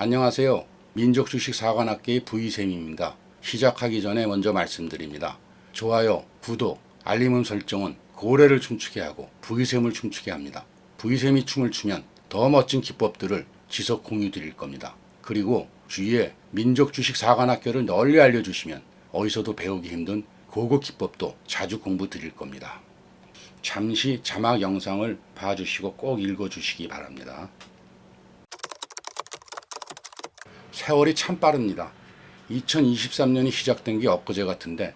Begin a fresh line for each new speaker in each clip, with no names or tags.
안녕하세요. 민족주식 사관학계의 V쌤입니다. 시작하기 전에 먼저 말씀드립니다. 좋아요, 구독, 알림 설정은 고래를 춤추게 하고 V쌤을 춤추게 합니다. V쌤이 춤을 추면 더 멋진 기법들을 지속 공유 드릴 겁니다. 그리고 주위에 민족주식 사관학교를 널리 알려주시면 어디서도 배우기 힘든 고급 기법도 자주 공부 드릴 겁니다. 잠시 자막 영상을 봐주시고 꼭 읽어주시기 바랍니다. 세월이 참 빠릅니다. 2023년이 시작된 게 엊그제 같은데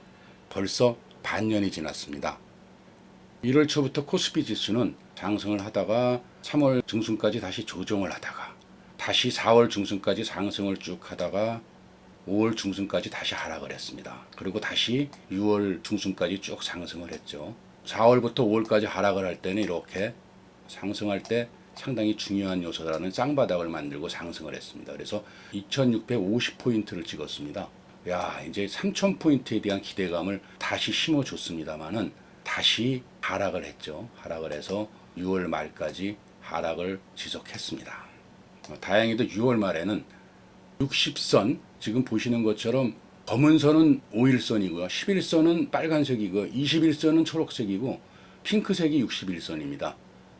벌써 반년이 지났습니다. 1월 초부터 코스피 지수는 상승을 하다가 3월 중순까지 다시 조정을 하다가 다시 4월 중순까지 상승을 쭉 하다가 5월 중순까지 다시 하락을 했습니다. 그리고 다시 6월 중순까지 쭉 상승을 했죠. 4월부터 5월까지 하락을 할 때는 이렇게 상승할 때 상당히 중요한 요소라는 쌍바닥을 만들고 상승을 했습니다. 그래서 2650포인트를 찍었습니다. 야, 이제 3000포인트에 대한 기대감을 다시 심어줬습니다만은 다시 하락을 했죠. 하락을 해서 6월 말까지 하락을 지속했습니다. 다행히도 6월 말에는 60선, 지금 보시는 것처럼 검은 선은 5일선이고요. 11선은 빨간색이고 21선은 초록색이고 핑크색이 61선입니다.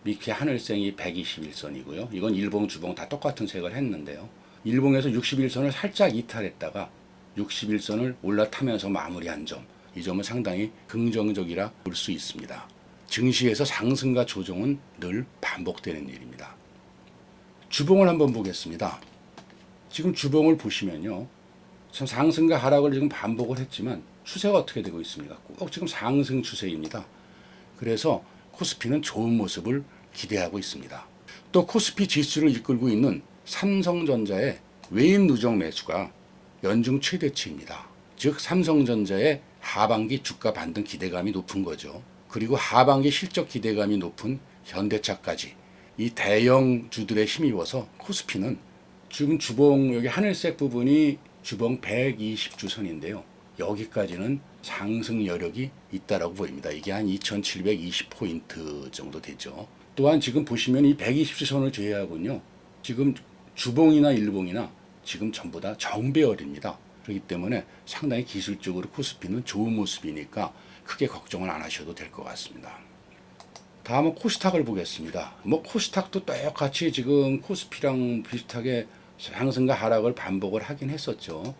밑에 하늘색이 121선이고요. 이건 일봉, 주봉 다 똑같은 색을 했는데요. 일봉에서 61선을 살짝 이탈했다가 61선을 올라타면서 마무리한 점, 이 점은 상당히 긍정적이라 볼 수 있습니다. 증시에서 상승과 조정은 늘 반복되는 일입니다. 주봉을 한번 보겠습니다. 지금 주봉을 보시면요. 참 상승과 하락을 지금 반복을 했지만 추세가 어떻게 되고 있습니까? 꼭 지금 상승 추세입니다. 그래서 코스피는 좋은 모습을 기대하고 있습니다. 또 코스피 지수를 이끌고 있는 삼성전자의 외인 누적 매수가 연중 최대치입니다. 즉 삼성전자의 하반기 주가 반등 기대감이 높은 거죠. 그리고 하반기 실적 기대감이 높은 현대차까지 이 대형 주들에 힘입어서 코스피는 지금 주봉 여기 하늘색 부분이 주봉 120주선인데요. 여기까지는 상승 여력이 있다라고 보입니다. 이게 한 2720포인트 정도 되죠. 또한 지금 보시면 이 120주선을 제외하고는요. 지금 주봉이나 일봉이나 지금 전부 다 정배열입니다. 그렇기 때문에 상당히 기술적으로 코스피는 좋은 모습이니까 크게 걱정을 안 하셔도 될 것 같습니다. 다음은 코스닥을 보겠습니다. 코스닥도 똑같이 지금 코스피랑 비슷하게 상승과 하락을 반복을 하긴 했었죠.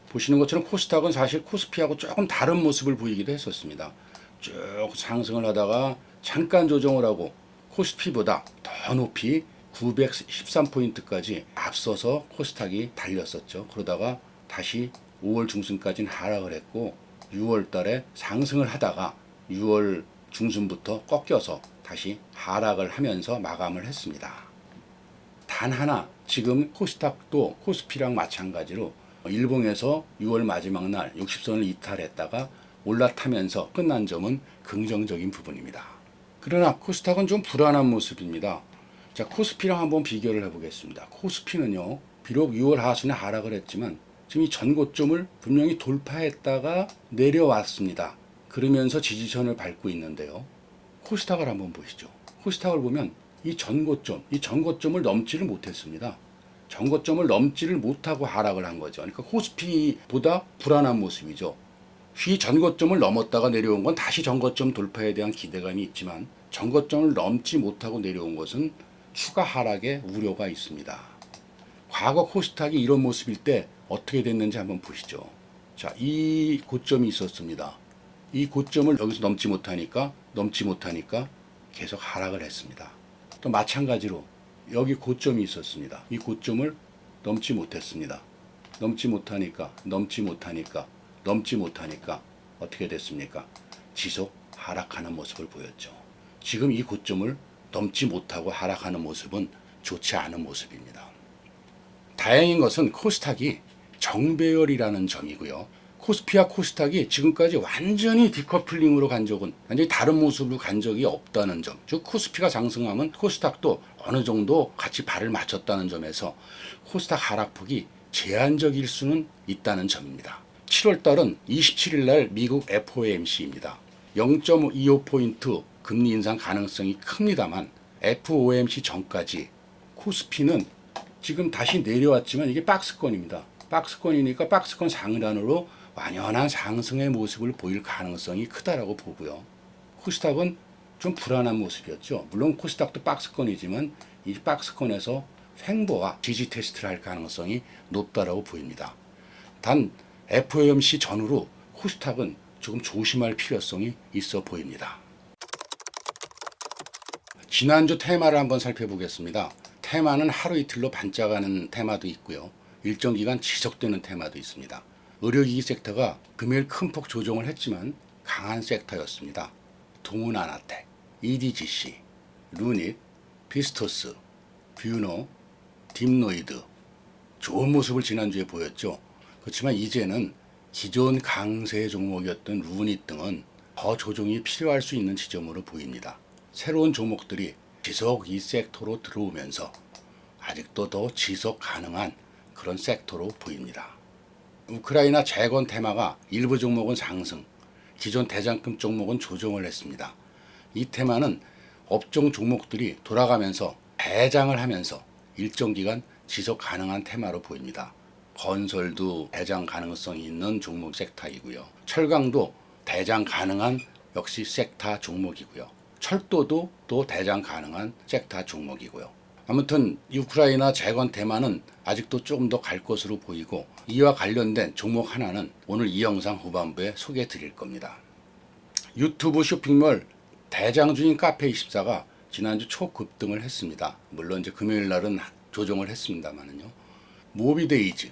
보시는 것처럼 코스닥은 사실 코스피하고 조금 다른 모습을 보이기도 했었습니다. 쭉 상승을 하다가 잠깐 조정을 하고 코스피보다 더 높이 913포인트까지 앞서서 코스닥이 달렸었죠. 그러다가 다시 5월 중순까지는 하락을 했고 6월 달에 상승을 하다가 6월 중순부터 꺾여서 다시 하락을 하면서 마감을 했습니다. 단 하나 지금 코스닥도 코스피랑 마찬가지로 일봉에서 6월 마지막 날 60선을 이탈했다가 올라타면서 끝난 점은 긍정적인 부분입니다. 그러나 코스닥은 좀 불안한 모습입니다. 자, 코스피랑 한번 비교를 해보겠습니다. 코스피는요, 비록 6월 하순에 하락을 했지만 지금 이 전고점을 분명히 돌파했다가 내려왔습니다. 그러면서 지지선을 밟고 있는데요. 코스닥을 한번 보시죠. 코스닥을 보면 이 전고점을 넘지를 못했습니다. 전고점을 넘지를 못하고 하락을 한 거죠. 그러니까 코스피보다 불안한 모습이죠. 이 전고점을 넘었다가 내려온 건 다시 전고점 돌파에 대한 기대감이 있지만 전고점을 넘지 못하고 내려온 것은 추가 하락의 우려가 있습니다. 과거 코스닥이 이런 모습일 때 어떻게 됐는지 한번 보시죠. 자, 이 고점이 있었습니다. 이 고점을 여기서 넘지 못하니까 계속 하락을 했습니다. 또 마찬가지로 여기 고점이 있었습니다. 이 고점을 넘지 못했습니다. 넘지 못하니까 어떻게 됐습니까? 지속 하락하는 모습을 보였죠. 지금 이 고점을 넘지 못하고 하락하는 모습은 좋지 않은 모습입니다. 다행인 것은 코스닥이 정배열이라는 점이고요. 코스피와 코스닥이 지금까지 완전히 디커플링으로 간 적은, 완전히 다른 모습으로 간 적이 없다는 점. 즉 코스피가 상승하면 코스닥도 어느 정도 같이 발을 맞췄다는 점에서 코스닥 하락폭이 제한적일 수는 있다는 점입니다. 7월달은 27일날 미국 FOMC입니다. 0.25포인트 금리 인상 가능성이 큽니다만 FOMC 전까지 코스피는 지금 다시 내려왔지만 이게 박스권입니다. 박스권이니까 박스권 상단으로 완연한 상승의 모습을 보일 가능성이 크다라고 보고요. 코스닥은 좀 불안한 모습이었죠. 물론 코스닥도 박스권이지만 이 박스권에서 횡보와 지지 테스트를 할 가능성이 높다라고 보입니다. 단 FOMC 전후로 코스닥은 조금 조심할 필요성이 있어 보입니다. 지난주 테마를 한번 살펴보겠습니다. 테마는 하루 이틀로 반짝하는 테마도 있고요. 일정 기간 지속되는 테마도 있습니다. 의료기기 섹터가 금요일 큰 폭 조정을 했지만 강한 섹터였습니다. 동훈아나텍, EDGC, 루닛, 비스토스, 뷰노, 딥노이드 좋은 모습을 지난주에 보였죠. 그렇지만 이제는 기존 강세 종목이었던 루닛 등은 더 조정이 필요할 수 있는 지점으로 보입니다. 새로운 종목들이 지속 이 섹터로 들어오면서 아직도 더 지속 가능한 그런 섹터로 보입니다. 우크라이나 재건 테마가 일부 종목은 상승, 기존 대장금 종목은 조정을 했습니다. 이 테마는 업종 종목들이 돌아가면서 대장을 하면서 일정 기간 지속 가능한 테마로 보입니다. 건설도 대장 가능성이 있는 종목 섹터이고요. 철강도 대장 가능한 역시 섹터 종목이고요. 철도도 또 대장 가능한 섹터 종목이고요. 아무튼 우크라이나 재건 테마는 아직도 조금 더 갈 것으로 보이고 이와 관련된 종목 하나는 오늘 이 영상 후반부에 소개해 드릴 겁니다. 유튜브 쇼핑몰 대장주인 카페24가 지난주 초급등을 했습니다. 물론 이제 금요일 날은 조정을 했습니다만은요. 모비데이즈,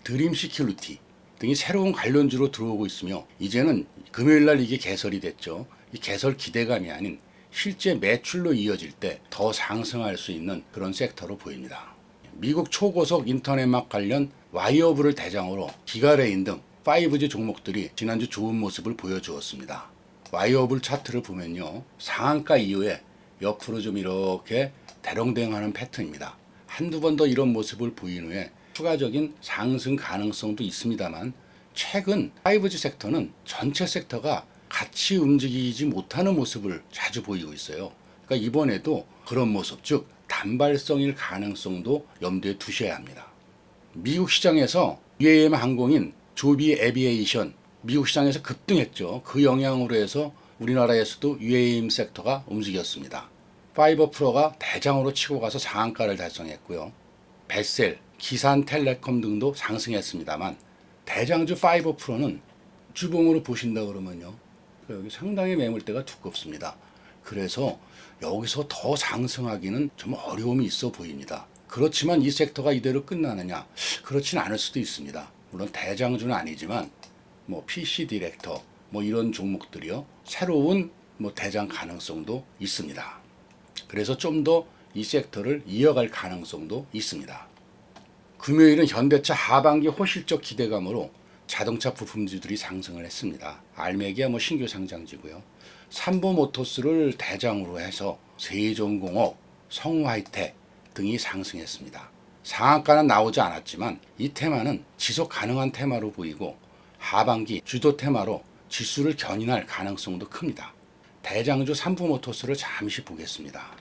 드림시큐리티 등이 새로운 관련주로 들어오고 있으며 이제는 금요일 날 이게 개설이 됐죠. 이 개설 기대감이 아닌 실제 매출로 이어질 때 더 상승할 수 있는 그런 섹터로 보입니다. 미국 초고속 인터넷망 관련 와이어블을 대장으로 기가레인 등 5G 종목들이 지난주 좋은 모습을 보여주었습니다. 와이어블 차트를 보면요. 상한가 이후에 옆으로 좀 이렇게 대롱대롱하는 패턴입니다. 한두 번 더 이런 모습을 보인 후에 추가적인 상승 가능성도 있습니다만 최근 5G 섹터는 전체 섹터가 같이 움직이지 못하는 모습을 자주 보이고 있어요. 그러니까 이번에도 그런 모습, 즉 단발성일 가능성도 염두에 두셔야 합니다. 미국 시장에서 UAM 항공인 조비 에비에이션 미국 시장에서 급등했죠. 그 영향으로 해서 우리나라에서도 UAM 섹터가 움직였습니다. 파이버 프로가 대장으로 치고 가서 상한가를 달성했고요. 베셀, 기산텔레콤 등도 상승했습니다만 대장주 파이버 프로는 주봉으로 보신다 그러면요. 여기 상당히 매물대가 두껍습니다. 그래서 여기서 더 상승하기는 좀 어려움이 있어 보입니다. 그렇지만 이 섹터가 이대로 끝나느냐? 그렇진 않을 수도 있습니다. 물론 대장주는 아니지만 PC 디렉터 이런 종목들이요. 새로운 대장 가능성도 있습니다. 그래서 좀 더 이 섹터를 이어갈 가능성도 있습니다. 금요일은 현대차 하반기 호실적 기대감으로 자동차 부품주들이 상승을 했습니다. 알메기아 신규 상장지고요. 삼보모터스를 대장으로 해서 세종공업, 성우하이텍 등이 상승했습니다. 상한가는 나오지 않았지만 이 테마는 지속 가능한 테마로 보이고 하반기 주도 테마로 지수를 견인할 가능성도 큽니다. 대장주 삼보모터스를 잠시 보겠습니다.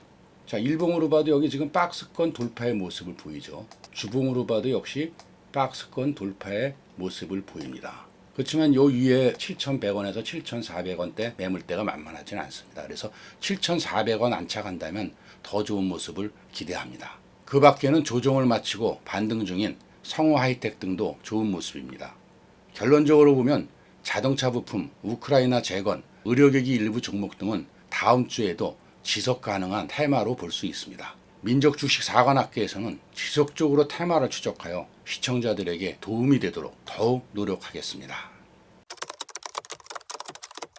자, 일봉으로 봐도 여기 지금 박스권 돌파의 모습을 보이죠. 주봉으로 봐도 역시 박스권 돌파의 모습을 보입니다. 그렇지만 요 위에 7,100원에서 7,400원대 매물대가 만만하지는 않습니다. 그래서 7,400원 안착한다면 더 좋은 모습을 기대합니다. 그 밖에는 조정을 마치고 반등 중인 성우하이텍 등도 좋은 모습입니다. 결론적으로 보면 자동차 부품, 우크라이나 재건, 의료기기 일부 종목 등은 다음 주에도 지속 가능한 테마로 볼 수 있습니다. 민족 주식 사관학계에서는 지속적으로 테마를 추적하여 시청자들에게 도움이 되도록 더욱 노력하겠습니다.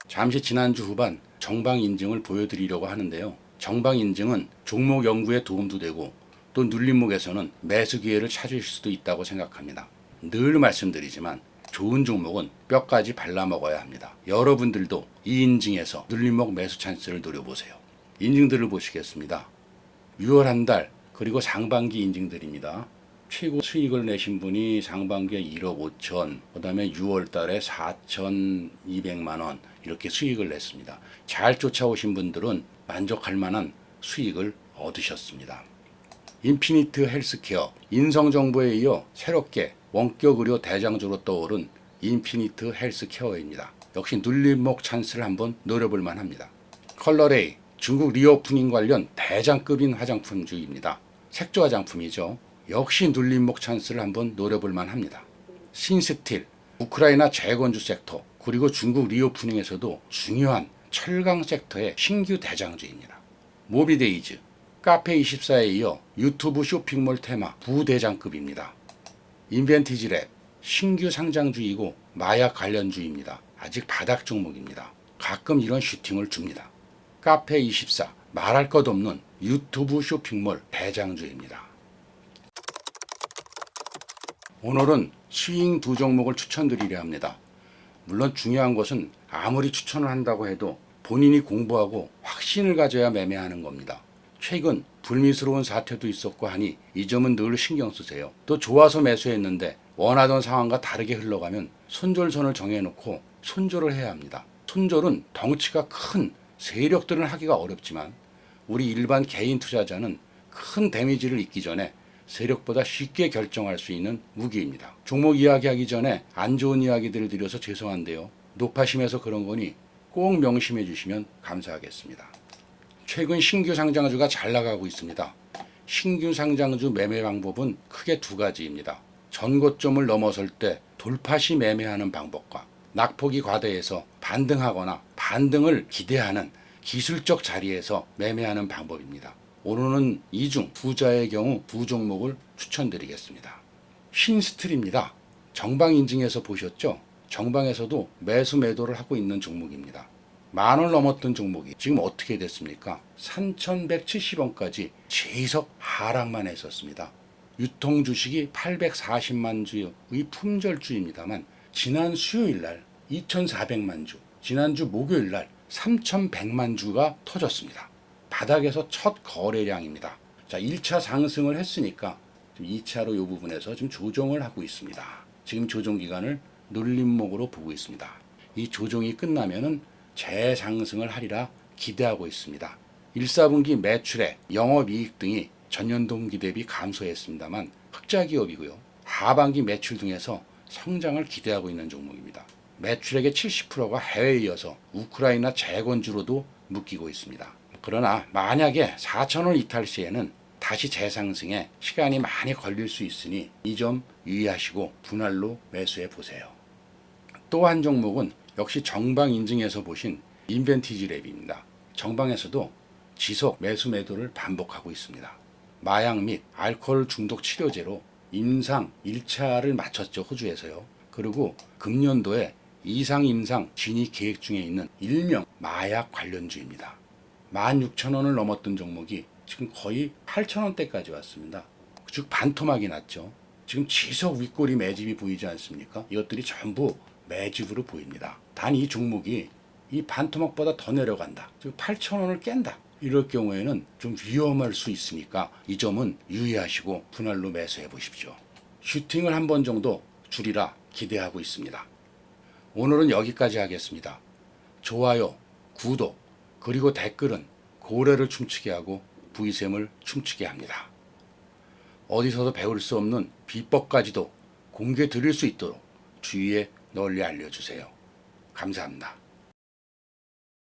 잠시 지난주 후반 정방 인증을 보여드리려고 하는데요. 정방 인증은 종목 연구에 도움도 되고 또 눌림목에서는 매수 기회를 찾으실 수도 있다고 생각합니다. 늘 말씀드리지만 좋은 종목은 뼈까지 발라먹어야 합니다. 여러분들도 이 인증에서 눌림목 매수 찬스를 노려보세요. 인증들을 보시겠습니다. 6월 한 달 그리고 상반기 인증들입니다. 최고 수익을 내신 분이 상반기에 1억 5천, 그 다음에 6월 달에 4,200만 원 이렇게 수익을 냈습니다. 잘 쫓아오신 분들은 만족할 만한 수익을 얻으셨습니다. 인피니트 헬스케어, 인성정보에 이어 새롭게 원격 의료 대장주로 떠오른 인피니트 헬스케어입니다. 역시 눌림목 찬스를 한번 노려볼 만합니다. 컬러레이, 중국 리오프닝 관련 대장급인 화장품주입니다. 색조 화장품이죠. 역시 눌림목 찬스를 한번 노려볼 만합니다. 신스틸, 우크라이나 재건주 섹터, 그리고 중국 리오프닝에서도 중요한 철강 섹터의 신규 대장주입니다. 모비데이즈, 카페24에 이어 유튜브 쇼핑몰 테마 부대장급입니다. 인벤티지랩, 신규 상장주이고 마약 관련주입니다. 아직 바닥 종목입니다. 가끔 이런 슈팅을 줍니다. 카페24, 말할 것 없는 유튜브 쇼핑몰 대장주입니다. 오늘은 스윙 두 종목을 추천드리려 합니다. 물론 중요한 것은 아무리 추천을 한다고 해도 본인이 공부하고 확신을 가져야 매매하는 겁니다. 최근 불미스러운 사태도 있었고 하니 이 점은 늘 신경 쓰세요. 또 좋아서 매수했는데 원하던 상황과 다르게 흘러가면 손절선을 정해놓고 손절을 해야 합니다. 손절은 덩치가 큰 세력들은 하기가 어렵지만 우리 일반 개인 투자자는 큰 데미지를 입기 전에 세력보다 쉽게 결정할 수 있는 무기입니다. 종목 이야기하기 전에 안 좋은 이야기들을 드려서 죄송한데요. 높아심에서 그런 거니 꼭 명심해 주시면 감사하겠습니다. 최근 신규 상장주가 잘 나가고 있습니다. 신규 상장주 매매 방법은 크게 두 가지입니다. 전고점을 넘어설 때 돌파시 매매하는 방법과 낙폭이 과대해서 반등하거나 반등을 기대하는 기술적 자리에서 매매하는 방법입니다. 오늘은 이 중 부자의 경우 두 종목을 추천드리겠습니다. 신스틸입니다. 정방 인증에서 보셨죠? 정방에서도 매수 매도를 하고 있는 종목입니다. 10,000원 넘었던 종목이 지금 어떻게 됐습니까? 3,170원까지 계속 하락만 했었습니다. 유통 주식이 840만 주의 품절주입니다만 지난 수요일 날 2,400만 주, 지난주 목요일 날 3,100만 주가 터졌습니다. 바닥에서 첫 거래량입니다. 자, 1차 상승을 했으니까 2차로 이 부분에서 지금 조정을 하고 있습니다. 지금 조정 기간을 눌림목으로 보고 있습니다. 이 조정이 끝나면은 재상승을 하리라 기대하고 있습니다. 1사분기 매출액, 영업이익 등이 전년 동기 대비 감소했습니다만 흑자 기업이고요. 하반기 매출 등에서 성장을 기대하고 있는 종목입니다. 매출액의 70%가 해외에 이어서 우크라이나 재건주로도 묶이고 있습니다. 그러나 만약에 4,000원 이탈 시에는 다시 재상승에 시간이 많이 걸릴 수 있으니 이 점 유의하시고 분할로 매수해 보세요. 또 한 종목은 역시 정방 인증에서 보신 인벤티지랩입니다. 정방에서도 지속 매수 매도를 반복하고 있습니다. 마약 및 알코올 중독 치료제로 임상 1차를 마쳤죠. 호주에서요. 그리고 금년도에 이상 임상 진입 계획 중에 있는 일명 마약 관련주입니다. 16,000원을 넘었던 종목이 지금 거의 8,000원대까지 왔습니다. 즉 반토막이 났죠. 지금 지속 윗꼬리 매집이 보이지 않습니까? 이것들이 전부 매집으로 보입니다. 단 이 종목이 이 반토막보다 더 내려간다. 즉 8,000원을 깬다. 이럴 경우에는 좀 위험할 수 있으니까 이 점은 유의하시고 분할로 매수해 보십시오. 슈팅을 한 번 정도 줄이라 기대하고 있습니다. 오늘은 여기까지 하겠습니다. 좋아요, 구독, 그리고 댓글은 고래를 춤추게 하고 부의샘을 춤추게 합니다. 어디서도 배울 수 없는 비법까지도 공개 드릴 수 있도록 주위에 널리 알려주세요. 감사합니다.